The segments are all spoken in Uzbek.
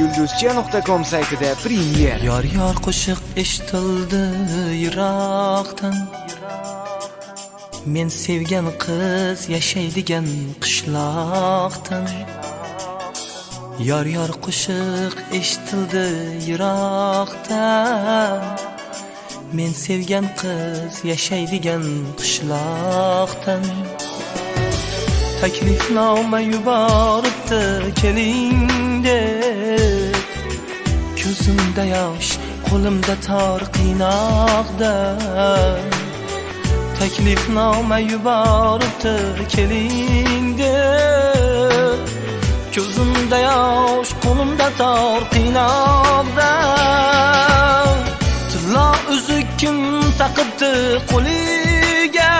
yulduzcha.com saytida premyer. Yor qo'shiq eshitildi yiroqdan. Men sevgan qiz yashaydigan qishloqdan. Yor qo'shiq eshitildi yiroqdan. Men sevgan qiz yashaydigan qishloqdan. Taklifnoma yuboribdi keling deb. Ko'zimda yosh, qo'limda tor qiynoqdan. Taklifnoma yuboribdi keling deb. Ko'zimda yosh, qo'limda tor qiynoqdan. Tilla uzuk kim taqibdi qo'liga.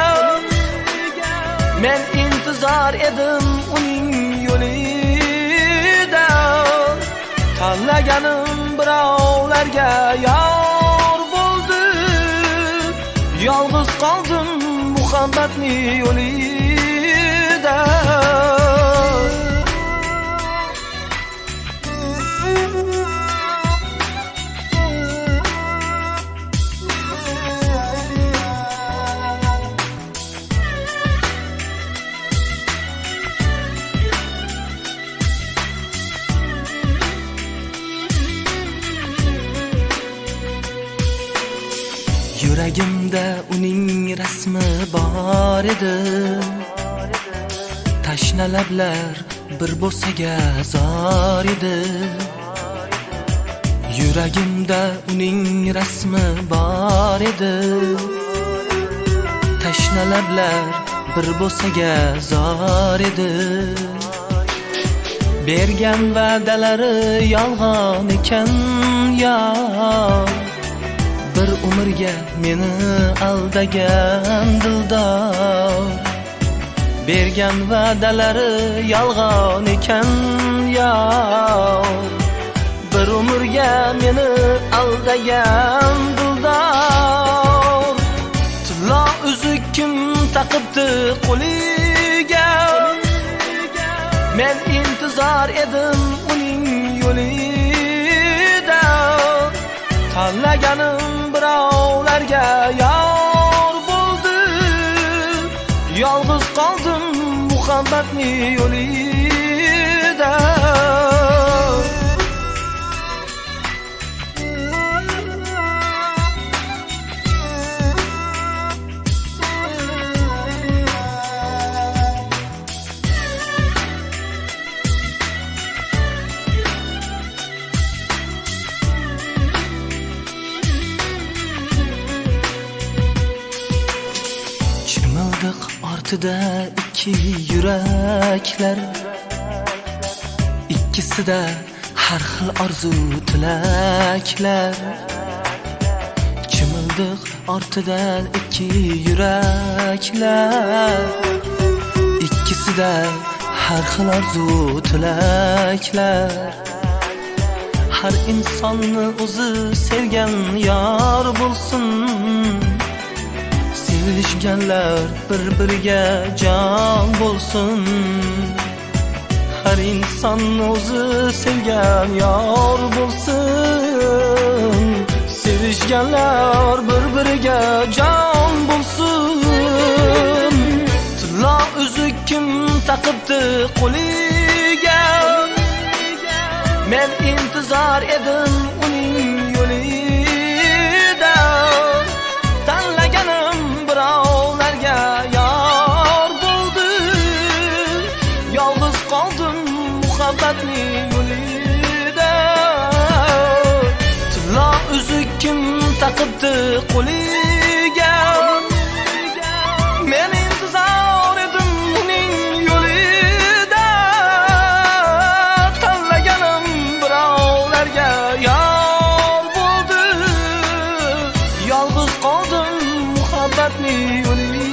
Men intizor edim uning yo'lida. Tanlaganim birovlarga yor bo'ldi. Yolg'iz qoldim muhabbatni yo'lida. Yuragimda uning rasmi bor edi. Tashna lablar bir bo'saga zor edi. Yuragimda uning rasmi bor edi. Tashna lablar bir bo'saga zor edi. Bergan va'dalari yolg'on ekan ya. Bir umrga meni aldagan dildor. Bergan va'dalari yolg'on ekan ya. Bir umrga meni aldagan dildor. Tilla uzuk kim taqibdi qo'liga. Men intizor edim uning yo'lida. Tanlaganim birovlarga yor bo'ldi. Yolg'iz qoldim muhabbatni yo'lida. Ortida ikki yuraklar. İkkisida har xil orzu tilaklar. Chimildiq ortidan ikki yuraklar. İkkisida har xil orzu tilaklar. Har insonni o'zi sevgan yor bo'lsin. Sevishganlar bir-biriga jon bo'lsin. Har inson o'zi sevgan yor bo'lsin. Sevishganlar bir-biriga jon bo'lsin. Tilla uzuk kim taqibdi qo'liga. Men intizor edim uning yo'lida. Tanlaganim birovlarga yor bo'ldi. Yolg'iz qoldim muhabbatni yo'lida. Tilla uzuk kim taqibdi qo'liga. Men intizor edim uning yo'lida. dardli yo'li